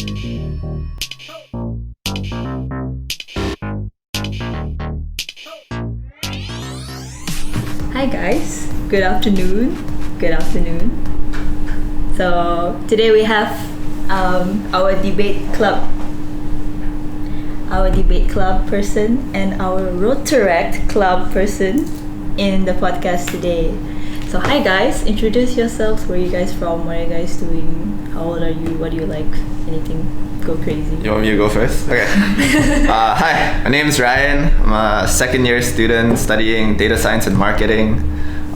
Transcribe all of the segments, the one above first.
Hi guys, good afternoon. So today we have our debate club person and our Rotaract Club person in the podcast today. So hi guys, introduce yourselves. Where are you guys from? What are you guys doing? How old are you? What do you like? Anything? Go crazy. You want me to go first? Okay. Hi, my name is Ryan. I'm a second year student studying data science and marketing.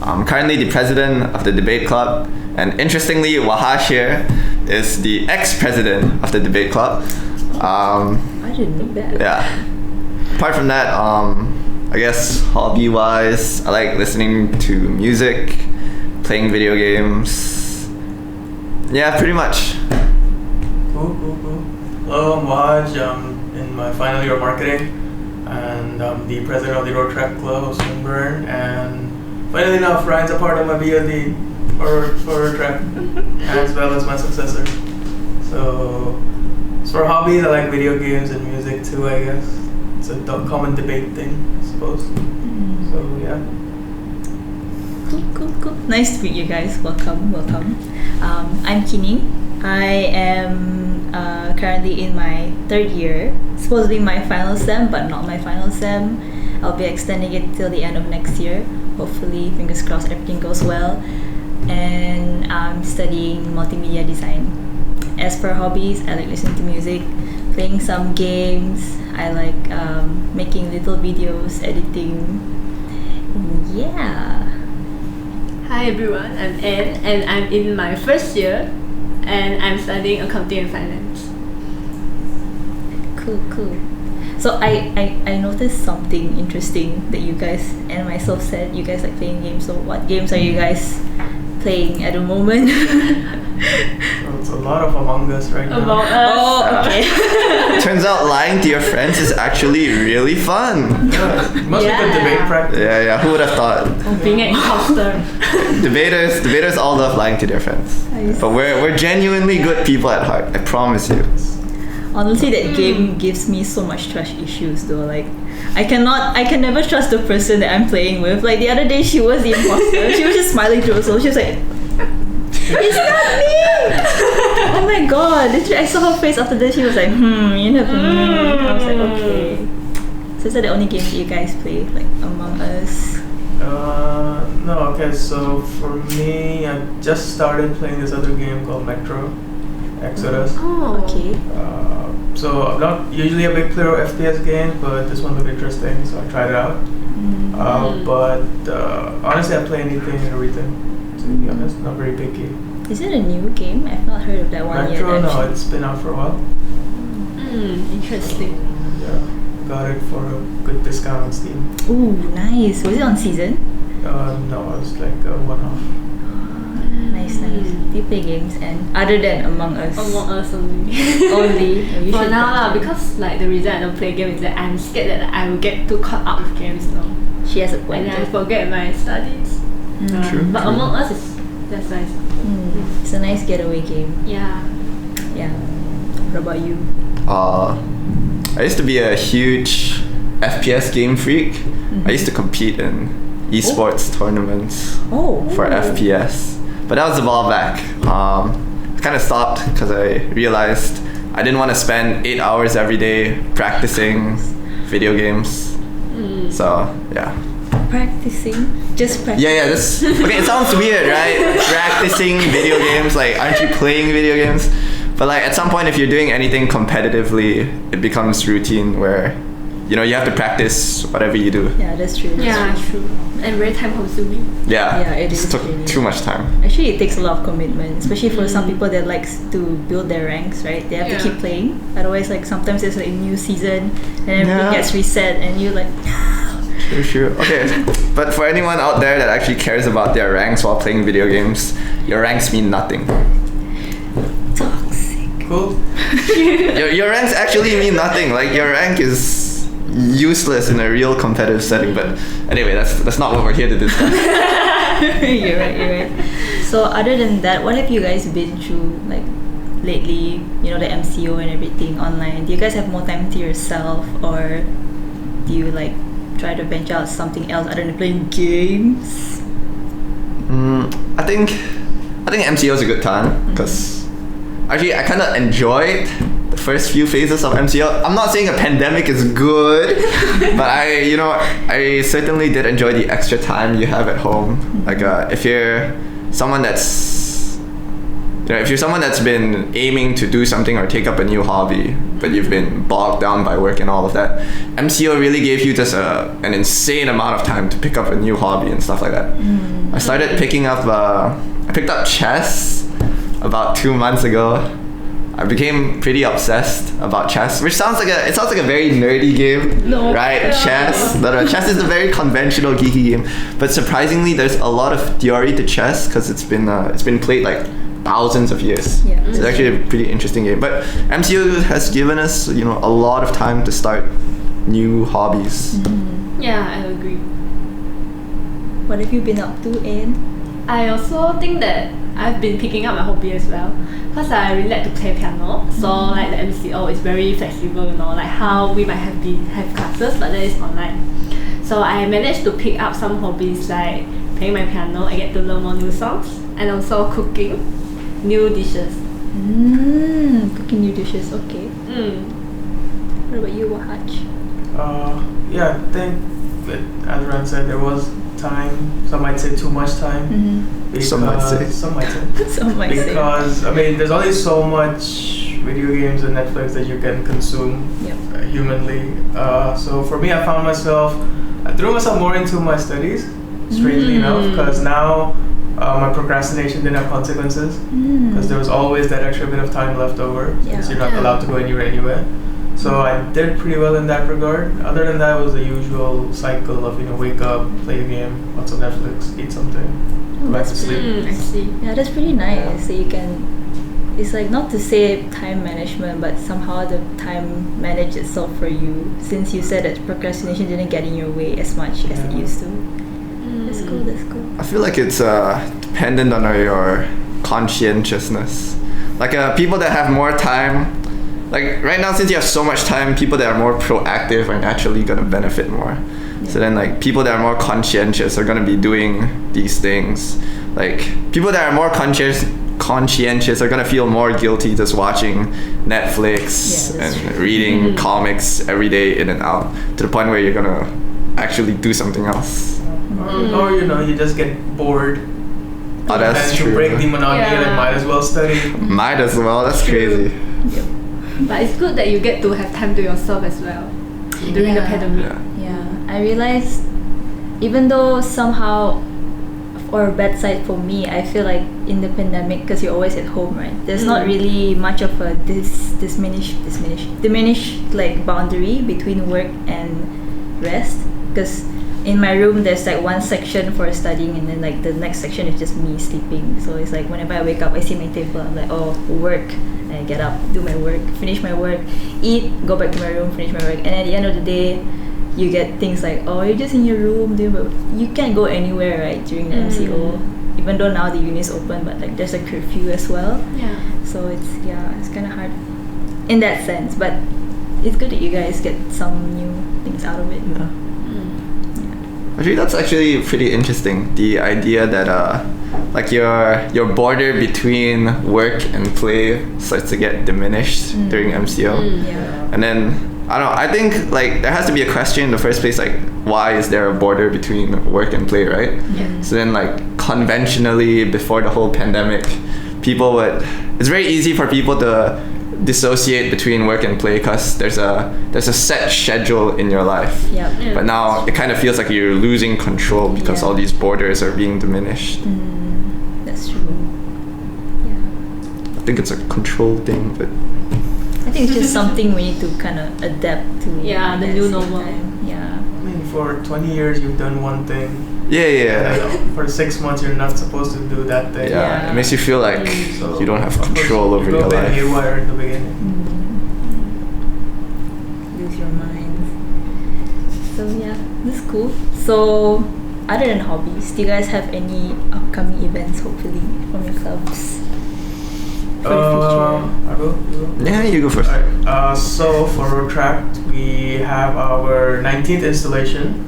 I'm currently the president of the Debate Club. And interestingly, Wahaj here is the ex-president of the Debate Club. I didn't know that. Yeah. Apart from that, I guess hobby-wise, I like listening to music, playing video games. Yeah, pretty much. Cool. Hello, I'm Wahaj. I'm in my final year of marketing, and I'm the president of the Rotaract Club of Swinburne. And finally enough, Ryan's a part of my BLD for Rotaract, as well as my successor. So, as for hobbies, I like video games and music too, I guess. It's a common debate thing, I suppose. So, yeah. Cool. Nice to meet you guys. Welcome. I'm Kining. I am currently in my third year. Supposedly my final sem, but not my final sem. I'll be extending it till the end of next year. Hopefully, fingers crossed, everything goes well. And I'm studying multimedia design. As for hobbies, I like listening to music, playing some games. I like making little videos, editing. Yeah. Hi everyone, I'm Anne and I'm in my first year and I'm studying accounting and finance. Cool. So I noticed something interesting that you guys and myself said. You guys like playing games. So what games are you guys playing at the moment? So it's a lot of Among Us right now. Among Us. Oh, okay. Turns out lying to your friends is actually really fun. Yeah, it must be good debate practice. Yeah, who would have thought? Being an imposter. Debaters all love lying to their friends. But we're genuinely good people at heart, I promise you. Honestly, that game gives me so much trust issues though. Like, I can never trust the person that I'm playing with. Like the other day, she was the imposter. She was just smiling to herself. She was like, "It's not me!" Oh my god! Literally, I saw her face after that. She was like, you never know. I was like, okay. So is that the only game that you guys play, like Among Us? No, okay, so for me, I just started playing this other game called Metro Exodus. Oh, Okay. So I'm not usually a big player of FPS games, but this one looked interesting, so I tried it out. But honestly, I play anything and everything, to be honest, not very picky. Is it a new game? I've not heard of that one yet. Metro, no, actually. it's been out for a while. interesting. Yeah, got it for a good discount on Steam. Ooh, nice. Was it on season? No, it was like a one-off. Nice. Do you play games and other than Among Us? Among Us only. Only? You For should now play. lah, because like the reason I don't play games is that I'm scared that I will get too caught up with games, you know. She has a point. And then I forget my studies. True. But Among Us that's nice. It's a nice getaway game. Yeah. What about you? I used to be a huge FPS game freak. I used to compete in esports tournaments for FPS. But that was a while back. I kind of stopped because I realized I didn't want to spend 8 hours every day practicing video games. So, yeah. Practicing? Just practicing? Yeah, okay, it sounds weird, right? Practicing video games, like, aren't you playing video games? But like, at some point, if you're doing anything competitively, it becomes routine where, you know, you have to practice whatever you do. Yeah, that's true. True. And very time consuming. Yeah, it is took really. too much time. Actually, it takes a lot of commitment, especially for some people that likes to build their ranks, right? They have to keep playing. Otherwise, like, sometimes there's like a new season and everything gets reset and you're like, True. Okay, but for anyone out there that actually cares about their ranks while playing video games, your ranks mean nothing. toxic. Cool. Your ranks actually mean nothing. Like, your rank is useless in a real competitive setting. But anyway, that's not what we're here to discuss. You're right. So other than that, what have you guys been through, like, lately, the MCO and everything online, do you guys have more time to yourself, or do you like try to venture out something else other than playing games? I think MCO is a good time because actually I kind of enjoyed the first few phases of MCO. I'm not saying a pandemic is good, but I certainly did enjoy the extra time you have at home. Like if you're someone that's been aiming to do something or take up a new hobby, but you've been bogged down by work and all of that, MCO really gave you just an insane amount of time to pick up a new hobby and stuff like that. I started picking up, I picked up chess about 2 months ago. I became pretty obsessed about chess, which sounds like a very nerdy game, right? Yeah. Chess, but chess is a very conventional geeky game. But surprisingly, there's a lot of theory to chess because it's been played like thousands of years. Yeah. So it's actually a pretty interesting game. But MCO has given us, a lot of time to start new hobbies. Yeah, I agree. What have you been up to, Anne? I also think that I've been picking up my hobby as well, because I really like to play piano. So like the MCO is very flexible, like how we might have classes, but then it's online. So I managed to pick up some hobbies like playing my piano. I get to learn more new songs, and also cooking new dishes. Cooking new dishes, okay. What about you, Wahaj? Yeah, I think as Ran said, there was time. Some might say too much time. Because, some might say. Because there's only so much video games and Netflix that you can consume humanly. So for me, I found myself, I threw myself more into my studies, strangely enough, because now my procrastination didn't have consequences, because there was always that extra bit of time left over, since you're not allowed to go anywhere. So I did pretty well in that regard. Other than that, it was the usual cycle of wake up, play a game, lots of Netflix, eat something, go back to sleep. I see. Yeah, that's pretty nice. So you can, it's like not to say time management, but somehow the time managed itself for you, since you said that procrastination didn't get in your way as much as it used to. That's cool. I feel like it's dependent on your conscientiousness. Like people that have more time, like right now, since you have so much time, people that are more proactive are naturally going to benefit more. So then like people that are more conscientious are going to be doing these things. Like people that are more conscientious are going to feel more guilty just watching Netflix and reading comics every day in and out, to the point where you're going to actually do something else. Or you just get bored. Oh, that's true. To break the monotony, like, might as well study. Might as well, that's crazy. But it's good that you get to have time to yourself as well during the pandemic. Yeah, I realized, even though somehow, or a bad side for me, I feel like in the pandemic, because you're always at home, right? There's not really much of a diminished like boundary between work and rest. Because in my room, there's like one section for studying, and then like the next section is just me sleeping. So it's like whenever I wake up, I see my table, I'm like, oh, work. I get up, do my work, finish my work, eat, go back to my room, finish my work. And at the end of the day, you get things like, oh, you're just in your room, you can't go anywhere, right, during the MCO. Even though now the uni is open, but like there's a curfew as well. Yeah. So it's kind of hard in that sense. But it's good that you guys get some new things out of it. Actually, that's actually pretty interesting. The idea that like your border between work and play starts to get diminished during MCO. And then I don't know, I think like there has to be a question in the first place, like why is there a border between work and play, right? So then like conventionally before the whole pandemic, it's very easy for people to dissociate between work and play because there's a set schedule in your life. But now it kind of feels like you're losing control because all these borders are being diminished. That's true. I think it's a control thing, but I think it's just something we need to kind of adapt to. The new normal. For 20 years you've done one thing. For 6 months you're not supposed to do that thing. It makes you feel like you don't have control over your life. Haywire in the beginning. Lose your mind. So this is cool. So other than hobbies, do you guys have any upcoming events, hopefully, from your clubs? for the future? I go. Yeah, you go first. Alright. So for Rotaract, we have our 19th installation.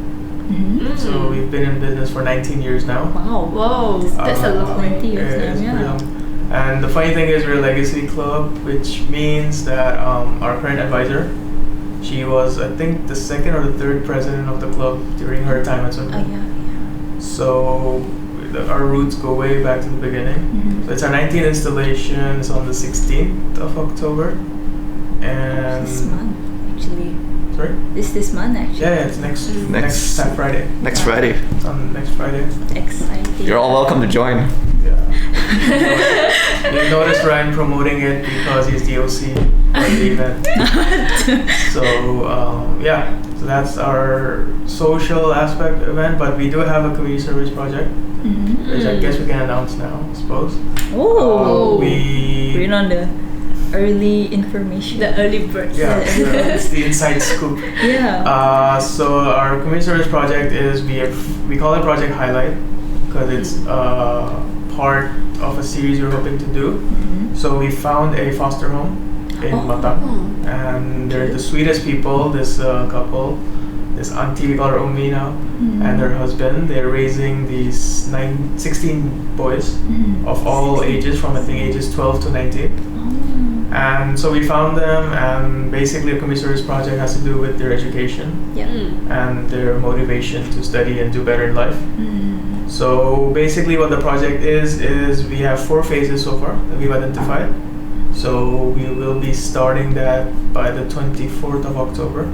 Mm-hmm. So we've been in business for 19 years now. Wow. Whoa, that's a long 20 years it's now, pretty yeah. long. And the funny thing is, we're a legacy club, which means that our current advisor, she was, I think, the second or the third president of the club during her time at Swinburne. Yeah. So our roots go way back to the beginning. Mm-hmm. So it's our 19th installation. It's on the 16th of October. And This month, actually. sorry? This month, actually. Yeah, it's next Next- Friday. Next Friday. It's on next Friday. Exciting. You're all welcome to join. Yeah. You notice Ryan promoting it because he's the OC of the event. So so that's our social aspect event, but we do have a community service project, Mm-hmm. which I guess we can announce now, I suppose. Oh, We we're on the early information. The early birds. it's the inside scoop. Yeah. So our community service project is we call it Project Highlight because it's part of a series we're hoping to do. Mm-hmm. So we found a foster home in Matang, and they're the sweetest people. This couple, this auntie, we call her Umi now, and her husband. They're raising these 16 boys of all ages, from I think ages 12 to 19. And so we found them, and basically a community service project has to do with their education Yeah. and their motivation to study and do better in life. So basically what the project is we have 4 phases so far that we've identified. So we will be starting that by the 24th of October.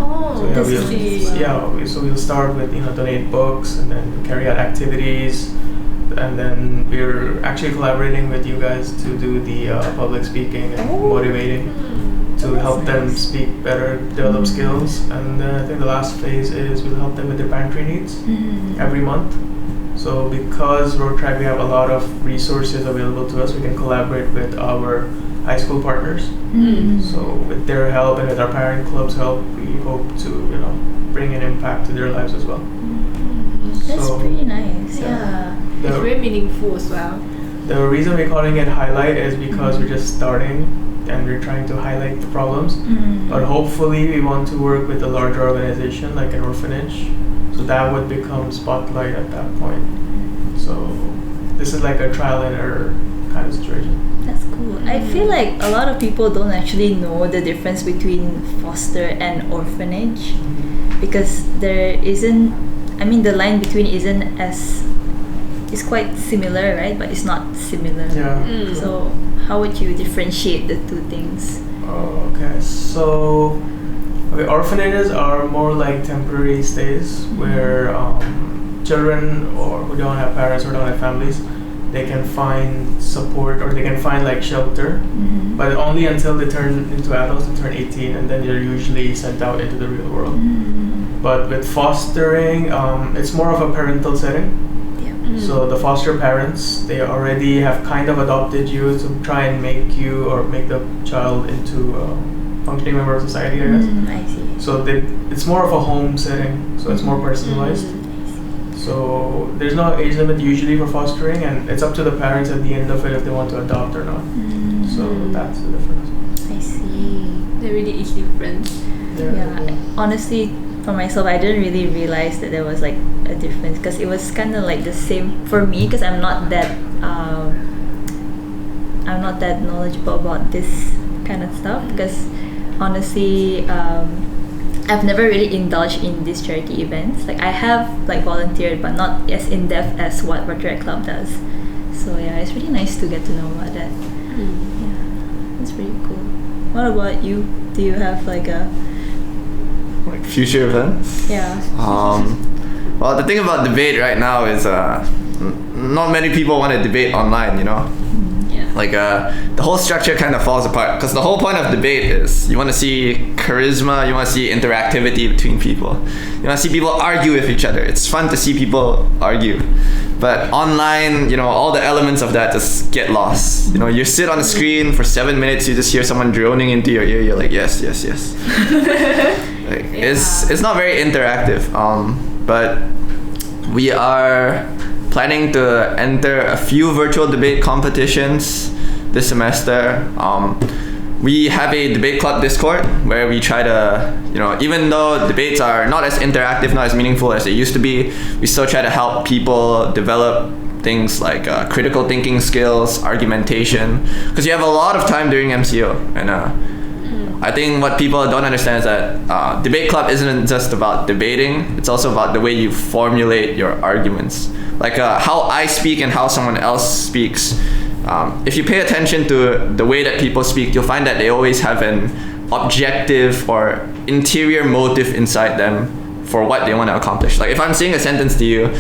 Oh, So that's we'll, easy. so we'll start with donate books and then carry out activities, and then we're actually collaborating with you guys to do the public speaking and motivating to help them speak better, develop skills, and then I think the last phase is we'll help them with their pantry needs every month. So because Rotaract, we have a lot of resources available to us, we can collaborate with our high school partners. So with their help and with our parent club's help, we hope to bring an impact to their lives as well. That's So, pretty nice. yeah. Yeah. It's very meaningful as well. The reason we're calling it Highlight is because we're just starting and we're trying to highlight the problems. But hopefully we want to work with a larger organization like an orphanage, so that would become Spotlight at that point. So this is like a trial and error kind of situation. That's cool. I feel like a lot of people don't actually know the difference between foster and orphanage, because there isn't, I mean, the line between isn't as, it's quite similar, right? But it's not similar. Yeah. So how would you differentiate the two things? Okay, so orphanages are more like temporary stays where children or who don't have parents or don't have families, they can find support or they can find like shelter, but only until they turn into adults, they turn 18, and then they're usually sent out into the real world. But with fostering, it's more of a parental setting. So the foster parents, they already have kind of adopted you to try and make you or make the child into a functioning member of society, I guess. I see. So it's more of a home setting, so it's more personalized. So there's no age limit usually for fostering, and it's up to the parents at the end of it if they want to adopt or not. So that's the difference. I see. There really is difference. Yeah. Honestly, for myself, I didn't really realize that there was like a difference, because it was kind of like the same for me, because I'm not that knowledgeable about this kind of stuff, because honestly I've never really indulged in these charity events. Like I have like volunteered, but not as in depth as what Rotaract Club does. So yeah, it's really nice to get to know about that. Yeah, it's pretty cool. What about you? Do you have like a Future events? yeah? Well, the thing about debate right now is not many people want to debate online, Yeah. Like the whole structure kind of falls apart, because the whole point of debate is you want to see charisma, you want to see interactivity between people, you want to see people argue with each other. It's fun to see people argue, but online, all the elements of that just get lost. You sit on the screen for 7 minutes, you just hear someone droning into your ear, you're like yes. Like, it's not very interactive, but we are planning to enter a few virtual debate competitions this semester. We have a debate club Discord where we try to, even though debates are not as interactive, not as meaningful as they used to be, we still try to help people develop things like critical thinking skills, argumentation, because you have a lot of time during MCO. And I think what people don't understand is that debate club isn't just about debating, it's also about the way you formulate your arguments. Like how I speak and how someone else speaks. If you pay attention to the way that people speak, you'll find that they always have an objective or interior motive inside them for what they want to accomplish. Like if I'm saying a sentence to you,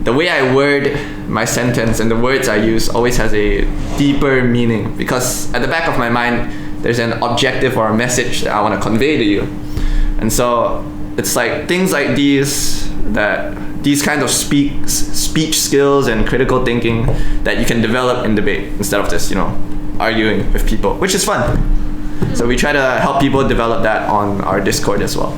the way I word my sentence and the words I use always has a deeper meaning, because at the back of my mind, there's an objective or a message that I want to convey to you. And so it's like things like these kind of speech skills and critical thinking that you can develop in debate instead of just, arguing with people, which is fun. So we try to help people develop that on our Discord as well.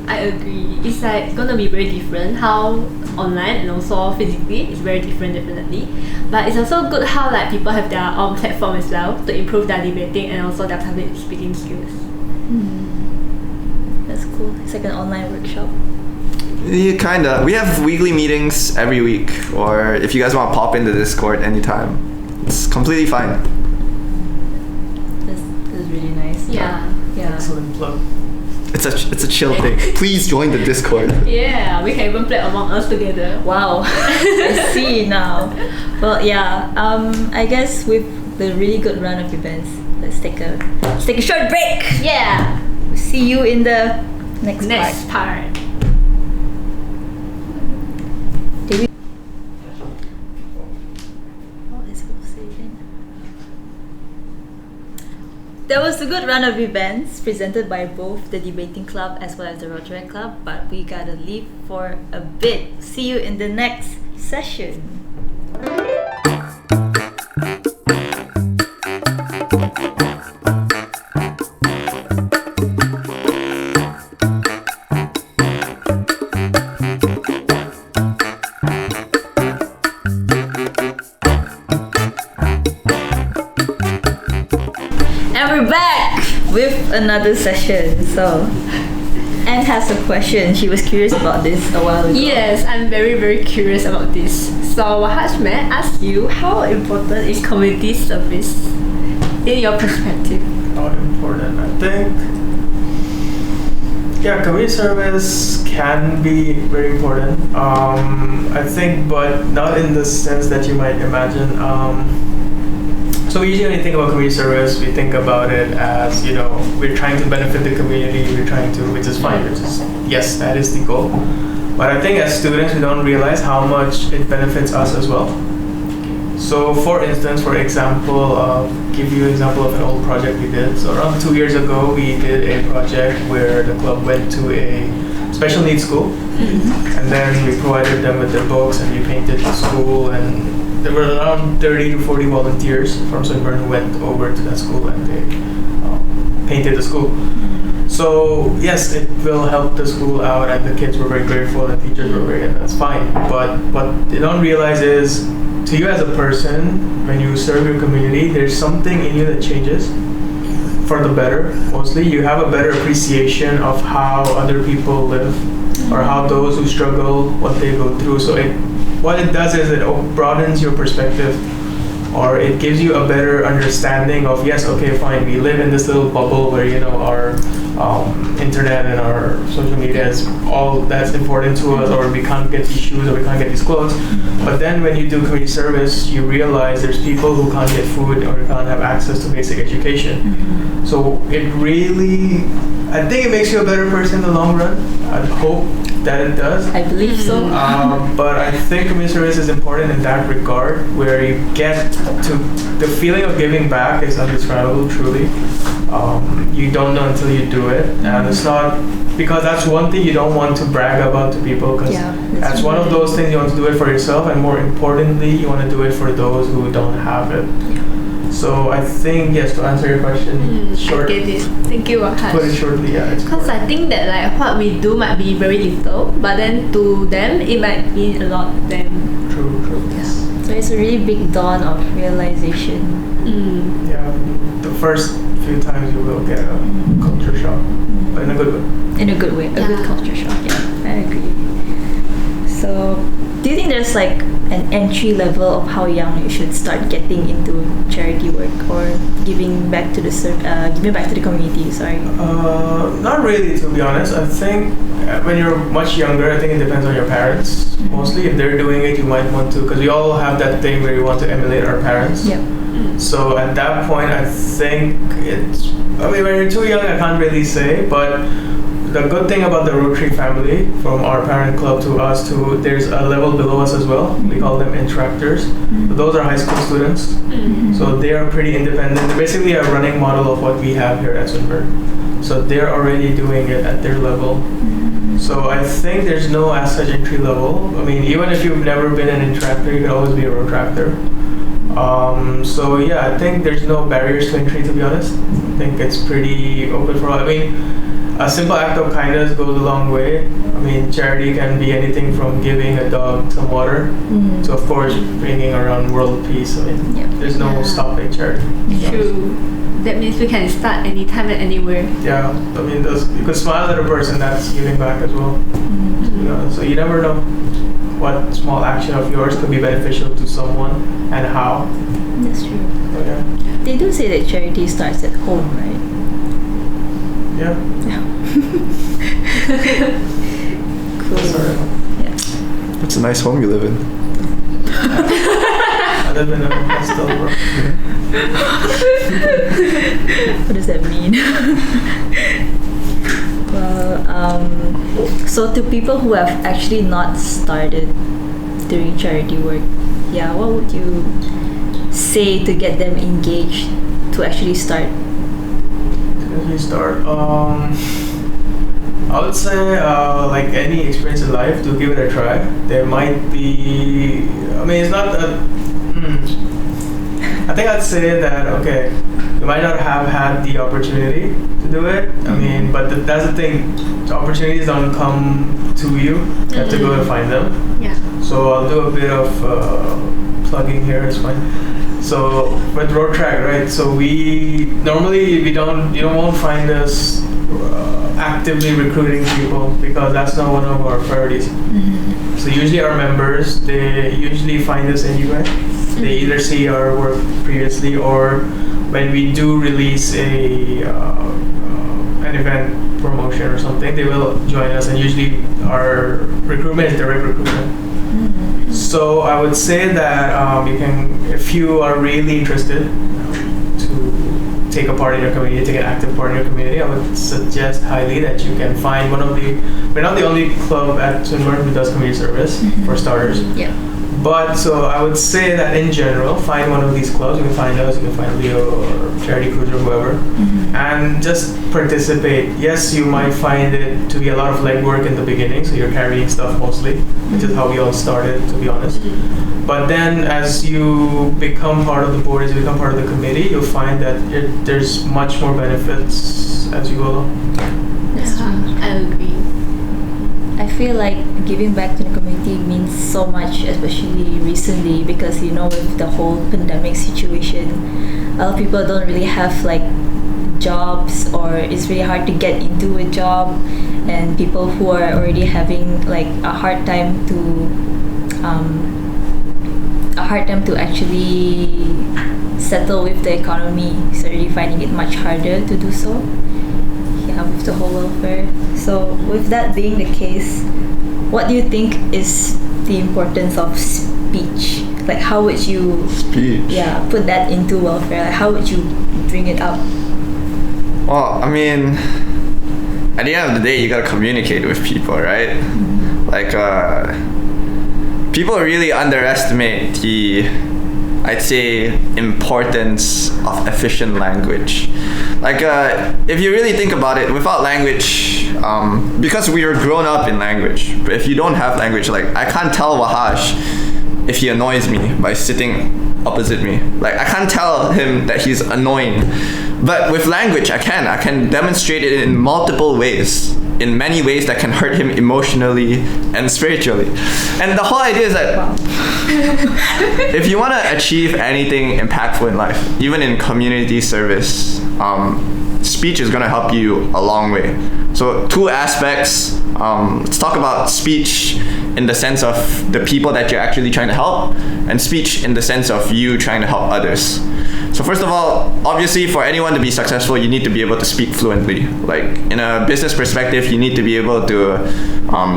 I agree. It's like gonna be very different how online and also physically it's very different definitely. But it's also good how like people have their own platform as well to improve their debating and also their public speaking skills. That's cool. It's like an online workshop. Yeah, kinda. We have weekly meetings every week, or if you guys want to pop into Discord anytime, it's completely fine. That's really nice. Yeah. Excellent plug. It's a chill thing. Please join the Discord. Yeah, we can even play Among Us together. Wow. I see now. Well, yeah. I guess with the really good run of events, let's take a short break. Yeah. See you in the next part. There was a good run of events presented by both the Debating Club as well as the Rotaract Club, but we gotta leave for a bit. See you in the next session. We're back with another session. So Anne has a question. She was curious about this a while ago. Yes, I'm very, very curious about this. So Wahaj, may I ask you, how important is community service in your perspective? How important? I think, community service can be very important. I think, but not in the sense that you might imagine. So usually when you think about community service, we think about it as, we're trying to benefit the community, which is fine, yes, that is the goal. But I think as students, we don't realize how much it benefits us as well. So for instance, for example, give you an example of an old project we did. So around 2 years ago, we did a project where the club went to a special needs school. And then we provided them with their books and we painted the school, and there were around 30 to 40 volunteers from Swinburne who went over to that school and they painted the school. So yes, it will help the school out and the kids were very grateful and the teachers were very, and that's fine. But what they don't realize is, to you as a person, when you serve your community, there's something in you that changes for the better. Mostly you have a better appreciation of how other people live or how those who struggle, what they go through. So what it does is it broadens your perspective, or it gives you a better understanding of, yes, okay, fine, we live in this little bubble where our internet and our social media is all that's important to us, or we can't get these shoes or we can't get these clothes. But then when you do community service, you realize there's people who can't get food or can't have access to basic education. So it really, I think it makes you a better person in the long run. I hope that it does. I believe so. But I think community service is important in that regard, where you get to the feeling of giving back is undescribable, truly. You don't know until you do it, and it's not, because that's one thing you don't want to brag about to people, because that's one of those things you want to do it for yourself, and more importantly, you want to do it for those who don't have it. So I think, yes, to answer your question, short. I get it. Thank you, Wahaj. Put it shortly, Because I think that like what we do might be very little, but then to them it might mean a lot to them. True. Yeah. So it's a really big dawn of realization. Yeah, the first few times you will get a culture shock, but in a good way. In a good way, a good culture shock. Yeah, I agree. So, do you think there's like an entry level of how young you should start getting into charity work or giving back to the community? Sorry. Not really, to be honest. I think when you're much younger, I think it depends on your parents. Mostly, if they're doing it, you might want to, because we all have that thing where we want to emulate our parents. Yeah. So at that point, I think it's. I mean, when you're too young, I can't really say, but. The good thing about the Rotary family, from our parent club to us, to there's a level below us as well. We call them interactors. So those are high school students. So they are pretty independent. They're basically a running model of what we have here at Swinburne. So they're already doing it at their level. So I think there's no as such entry level. I mean, even if you've never been an interactor, you can always be a Rotaractor. So yeah, I think there's no barriers to entry, to be honest. I think it's pretty open for all. I mean, a simple act of kindness goes a long way. I mean, charity can be anything from giving a dog some water to, of course, bringing around world peace. I mean, there's no stopping charity. True. That means we can start anytime and anywhere. Yeah, I mean, you could smile at a person, that's giving back as well. So you never know what small action of yours could be beneficial to someone and how. That's true. So, yeah. They do say that charity starts at home, right? Yeah. Cool. Sorry. Yeah. It's a nice home you live in. I live in a hostel, bro. What does that mean? Well, so to people who have actually not started doing charity work, what would you say to get them engaged to actually start? I would say like any experience in life, to give it a try. There might be, I mean, it's not I think I'd say that, okay, you might not have had the opportunity to do it. I mean, but that's the thing, the opportunities don't come to you. You have to go and find them. Yeah. So I'll do a bit of plugging here, it's fine. So with Rotaract, right? So you won't find us actively recruiting people because that's not one of our priorities. So usually our members, they usually find us anywhere. They either see our work previously, or when we do release an event promotion or something, they will join us, and usually our recruitment is direct recruitment. So I would say that you can, if you are really interested to take a part in your community, take an active part in your community, I would suggest highly that you can find we're not the only club at Swinburne who does community service, for starters. Yeah. But so I would say that in general, find one of these clubs. You can find us, you can find Leo or Charity Cruiser or whoever, and just participate. Yes, you might find it to be a lot of legwork in the beginning, so you're carrying stuff mostly, which is how we all started, to be honest. But then as you become part of the board, as you become part of the committee, you'll find that there's much more benefits as you go along. I agree. I feel like giving back to the community means so much, especially recently, because with the whole pandemic situation, a lot of people don't really have like jobs, or it's really hard to get into a job, and people who are already having like a hard time to actually settle with the economy, is already finding it much harder to do so. With the whole welfare. So with that being the case, what do you think is the importance of speech? Like, how would you put that into welfare? Like, how would you bring it up? Well, I mean, at the end of the day, you gotta communicate with people, right? Like, people really underestimate the, I'd say, importance of efficient language. Like, if you really think about it, without language, because we are grown up in language, but if you don't have language, like, I can't tell Wahaj if he annoys me by sitting opposite me. Like, I can't tell him that he's annoying. But with language, I can demonstrate it in multiple ways. in many ways that can hurt him emotionally and spiritually. And the whole idea is that if you want to achieve anything impactful in life, even in community service, speech is going to help you a long way. So 2 aspects. Let's talk about speech in the sense of the people that you're actually trying to help, and speech in the sense of you trying to help others. So first of all, obviously for anyone to be successful, you need to be able to speak fluently. Like in a business perspective, you need to be able to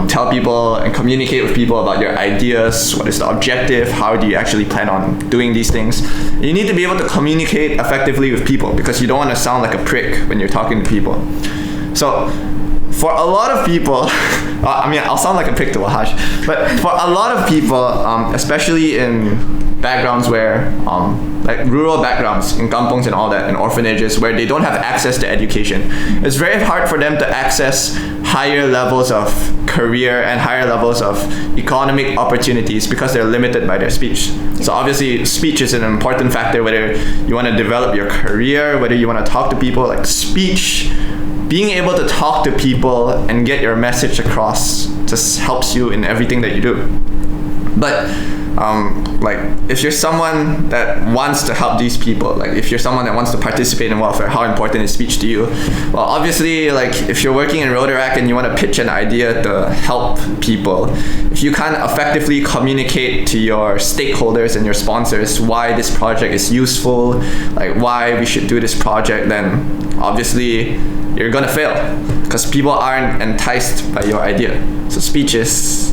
tell people and communicate with people about your ideas, what is the objective, how do you actually plan on doing these things. You need to be able to communicate effectively with people because you don't want to sound like a prick when you're talking to people. So for a lot of people, I'll sound like a prick to Wahaj, but for a lot of people, especially in backgrounds where, like rural backgrounds, in kampongs and all that, in orphanages, where they don't have access to education, it's very hard for them to access higher levels of career and higher levels of economic opportunities because they're limited by their speech. So obviously, speech is an important factor, whether you want to develop your career, whether you want to talk to people, like speech. Being able to talk to people and get your message across just helps you in everything that you do. But like if you're someone that wants to help these people, like if you're someone that wants to participate in welfare, how important is speech to you? Well, obviously, like if you're working in Rotaract and you want to pitch an idea to help people, if you can't effectively communicate to your stakeholders and your sponsors why this project is useful, like why we should do this project, then obviously you're gonna fail because people aren't enticed by your idea. So speech is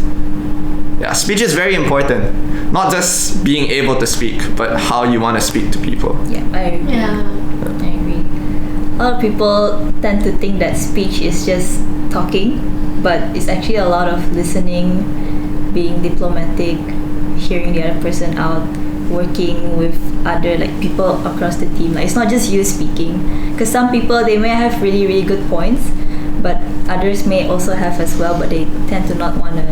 very important. Not just being able to speak, but how you want to speak to people. Yeah, I agree. I agree. A lot of people tend to think that speech is just talking, but it's actually a lot of listening, being diplomatic, hearing the other person out, working with other like people across the team. Like it's not just you speaking, because some people, they may have really, really good points, but others may also have as well, but they tend to not want to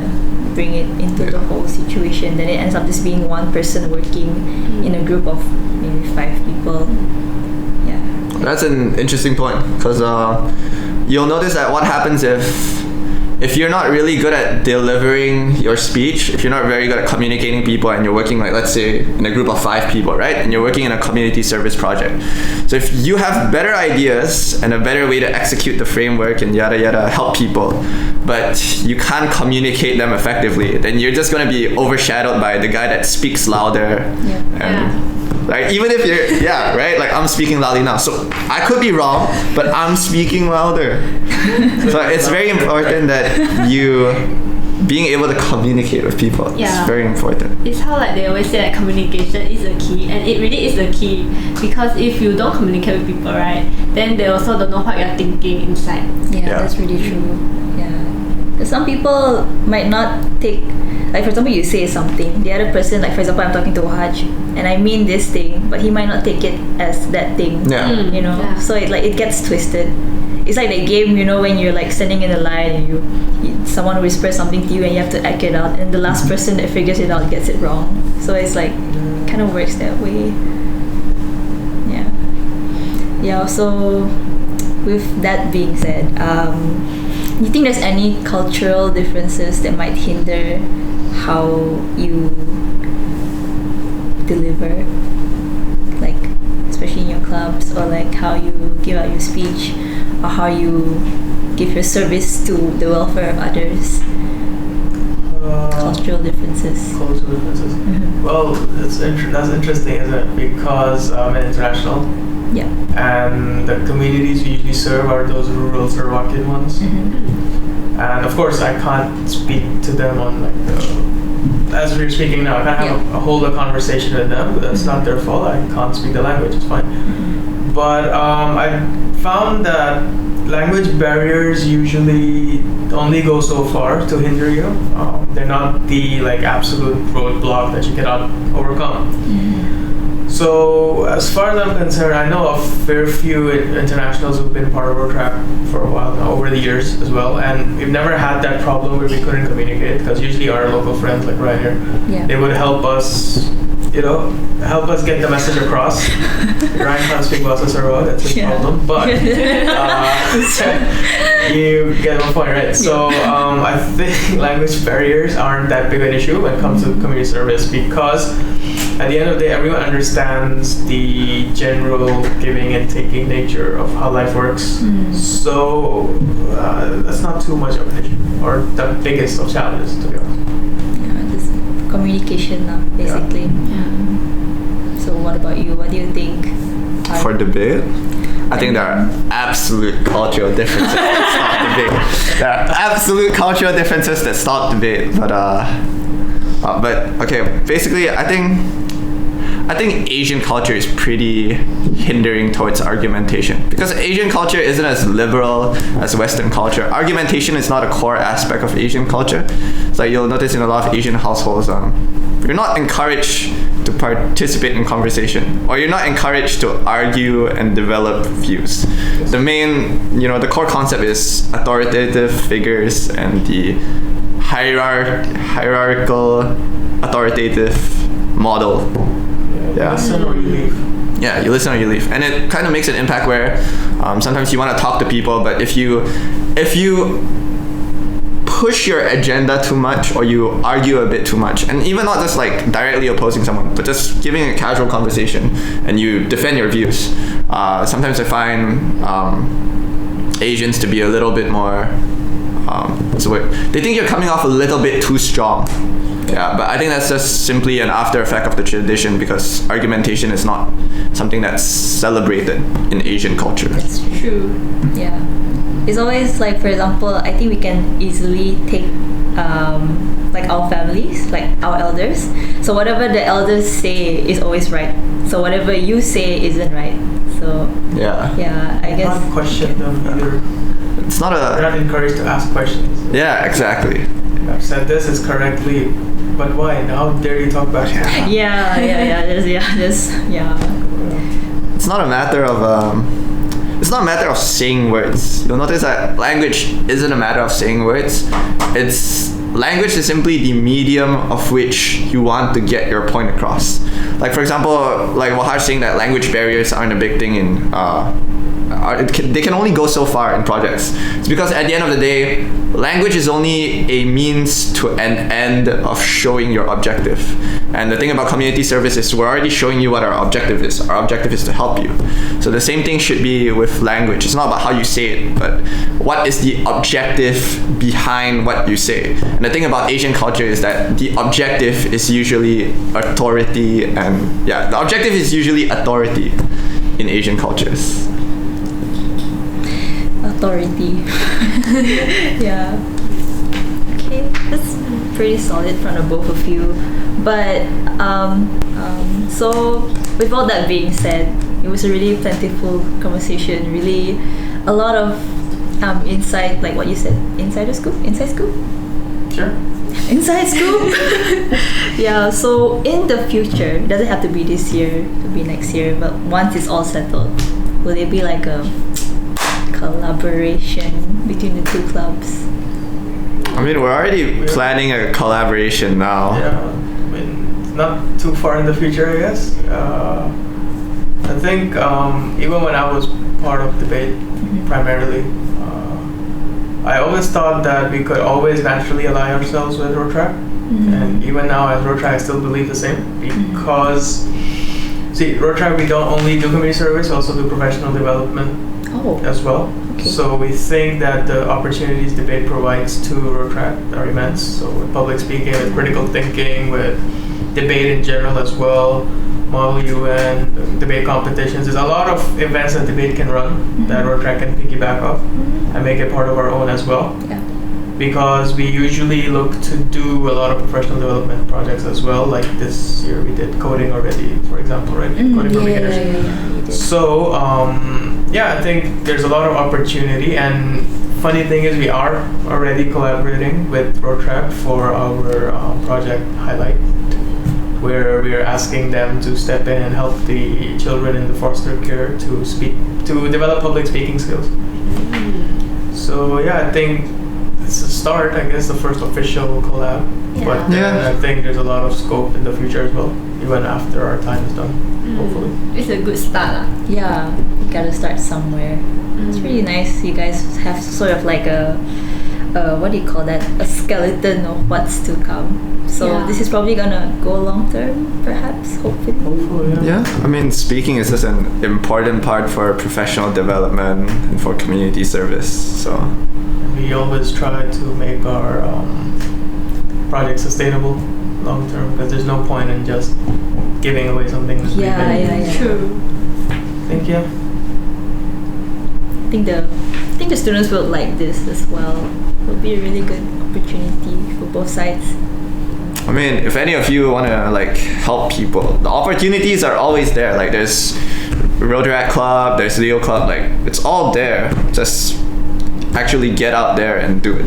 bring it into the whole situation. Then it ends up just being one person working in a group of maybe 5 people. Yeah. That's an interesting point, because you'll notice that what happens if you're not really good at delivering your speech, if you're not very good at communicating people, and you're working, like, let's say in a group of 5 people, right? And you're working in a community service project. So if you have better ideas and a better way to execute the framework and yada yada, help people, but you can't communicate them effectively, then you're just going to be overshadowed by the guy that speaks louder. Like even if you're, right? Like I'm speaking loudly now, so I could be wrong, but I'm speaking louder. So it's very important that you being able to communicate with people. It's very important. It's how like they always say that communication is the key, and it really is the key, because if you don't communicate with people, right, then they also don't know what you're thinking inside. Yeah, that's really true. Yeah, because some people might not take, like for example, you say something, the other person, like for example, I'm talking to Wahaj and I mean this thing, but he might not take it as that thing. You know, so it gets twisted. It's like the game, you know, when you're like standing in the line and someone whispers something to you and you have to act it out, and the last person that figures it out gets it wrong. So it's like kind of works that way. Yeah. So with that being said, do you think there's any cultural differences that might hinder how you deliver, like especially in your clubs, or like how you give out your speech, or how you give your service to the welfare of others? Cultural differences. Well, that's interesting, isn't it? Because I'm international. Yeah. And the communities we usually serve are those rural Sarawakian ones. And of course, I can't speak to them on like as we're speaking now. I can't hold a conversation with them. That's not their fault. I can't speak the language. It's fine. But I found that language barriers usually only go so far to hinder you. They're not the like absolute roadblock that you cannot overcome. So as far as I'm concerned, I know of very few internationals who've been part of Rotaract for a while now, over the years as well, and we've never had that problem where we couldn't communicate, because usually our local friends, like right here, they would help us help us get the message across. Ryan can't speak Bahasa Sarawak, that's his problem. But you get my point, right? So I think language barriers aren't that big an issue when it comes to community service, because at the end of the day, everyone understands the general giving and taking nature of how life works. So that's not too much of an issue, or the biggest of challenges, to be honest. Just communication now, basically. So what about you? What do you think? For debate, I think there are absolute cultural differences that stop debate. There are absolute cultural differences that stop debate. But okay, basically, I think Asian culture is pretty hindering towards argumentation, because Asian culture isn't as liberal as Western culture. Argumentation is not a core aspect of Asian culture. So you'll notice in a lot of Asian households, you're not encouraged to participate in conversation, or you're not encouraged to argue and develop views. The main, the core concept is authoritative figures and the hierarchical authoritative model. Yeah. Listen or you leave. Yeah, you listen or you leave, and it kind of makes an impact where sometimes you want to talk to people, but if you push your agenda too much, or you argue a bit too much, and even not just like directly opposing someone, but just giving a casual conversation, and you defend your views. Sometimes I find Asians to be a little bit more. What's the word? They think you're coming off a little bit too strong. Yeah, but I think that's just simply an after effect of the tradition, because argumentation is not something that's celebrated in Asian culture. That's true. Yeah. It's always like, for example, I think we can easily take like our families, like our elders. So whatever the elders say is always right. So whatever you say isn't right. So yeah, I guess. Not question them either. It's not They're not encouraged to ask questions. Yeah, exactly. I've said this is correctly, but why? How dare you talk about it? Yeah. It's not a matter of saying words. You'll notice that language isn't a matter of saying words. Language is simply the medium of which you want to get your point across. Like, for example, like Wahaj saying that language barriers aren't a big thing in they can only go so far in projects. It's because at the end of the day, language is only a means to an end of showing your objective. And the thing about community service is we're already showing you what our objective is. Our objective is to help you. So the same thing should be with language. It's not about how you say it, but what is the objective behind what you say. And the thing about Asian culture is that the objective is usually authority, and the objective is usually authority in Asian cultures. Authority. Yeah. Okay, that's pretty solid from the both of you. But so with all that being said, it was a really plentiful conversation. Really, a lot of insight, like what you said, inside scoop. Sure. Inside scoop. Yeah. So in the future, it doesn't have to be this year, it could be next year. But once it's all settled, will it be like a collaboration between the two clubs? I mean, we're already planning a collaboration now. Yeah, I mean, it's not too far in the future, I guess. I think even when I was part of Debate, primarily, I always thought that we could always naturally ally ourselves with Rotaract. And even now as Rotaract, I still believe the same, because see, Rotaract, we don't only do community service, we also do professional development as well. Okay. So we think that the opportunities Debate provides to Rotaract are immense. So with public speaking, with critical thinking, with debate in general as well, Model UN, debate competitions. There's a lot of events that Debate can run that Rotaract can piggyback off and make it part of our own as well. Yeah. Because we usually look to do a lot of professional development projects as well. Like this year we did coding already, for example, right? Coding for beginners. So I think there's a lot of opportunity, and funny thing is we are already collaborating with Rotaract for our project Highlight, where we are asking them to step in and help the children in the foster care to develop public speaking skills. So I think it's a start, I guess, the first official collab. Yeah. But I think there's a lot of scope in the future as well, even after our time is done, hopefully. It's a good start. Yeah, you gotta start somewhere. It's really nice. You guys have sort of like a what do you call that? A skeleton of what's to come. So this is probably gonna go long term, perhaps, hopefully. Hopefully, Yeah, I mean, speaking is just an important part for professional development and for community service. So we always try to make our project sustainable long term, because there's no point in just giving away something that's Yeah. True. Thank you. I think the students will like this as well. It will be a really good opportunity for both sides. I mean, if any of you want to like help people, the opportunities are always there. Like there's Rotaract Club, there's Leo Club, like it's all there. Just actually get out there and do it.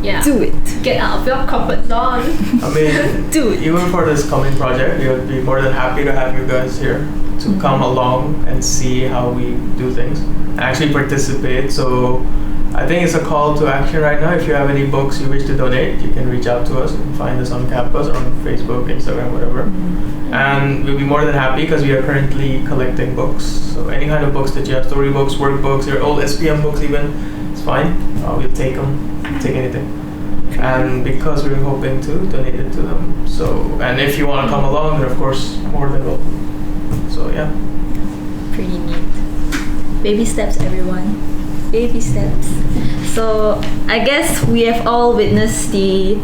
Yeah. Do it. Get out of your comfort zone. I mean, Do it. even for this coming project, we would be more than happy to have you guys here to come along and see how we do things and actually participate. So I think it's a call to action right now. If you have any books you wish to donate, you can reach out to us. You can find us on campus or on Facebook, Instagram, whatever. And we'll be more than happy because we are currently collecting books. So any kind of books that you have, storybooks, workbooks, your old SPM books even, it's fine. We'll take them, take anything. And because we're hoping to donate it to them. So, and if you want to come along, then of course, more than welcome. So yeah. Pretty neat. Baby steps, everyone. Baby steps. So I guess we have all witnessed the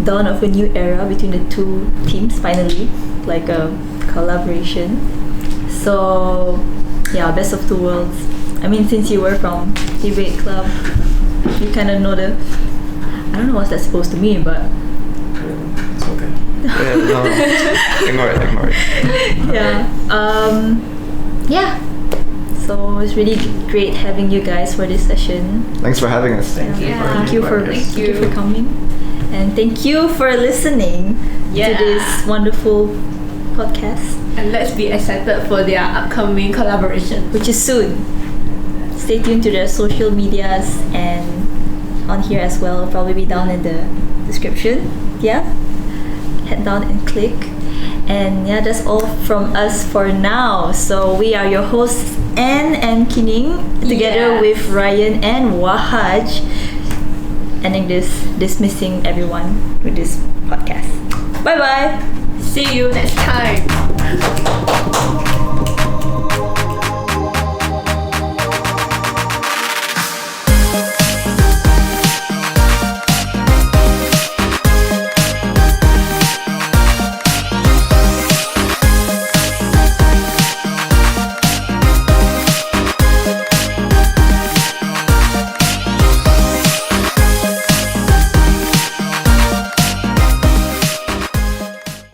dawn of a new era between the two teams finally, like a collaboration. So yeah, best of two worlds. I mean, since you were from Debate Club, you kind of know the, I don't know what that's supposed to mean, but It's okay. Yeah, no, ignore it. yeah. Yeah. So it's really great having you guys for this session. Thanks for having us. Thank you. Yeah. Thank you for Thank thank you for coming, and thank you for listening to this wonderful podcast, And let's be excited for their upcoming collaboration. which is soon. Stay tuned to their social medias and on here as well. It'll probably be down in the description. Yeah, head down and click. And yeah, that's all from us for now. So we are your hosts, Anne and Kining, together Yeah. with Ryan and Wahaj, ending dismissing everyone with this podcast. Bye bye. See you next time.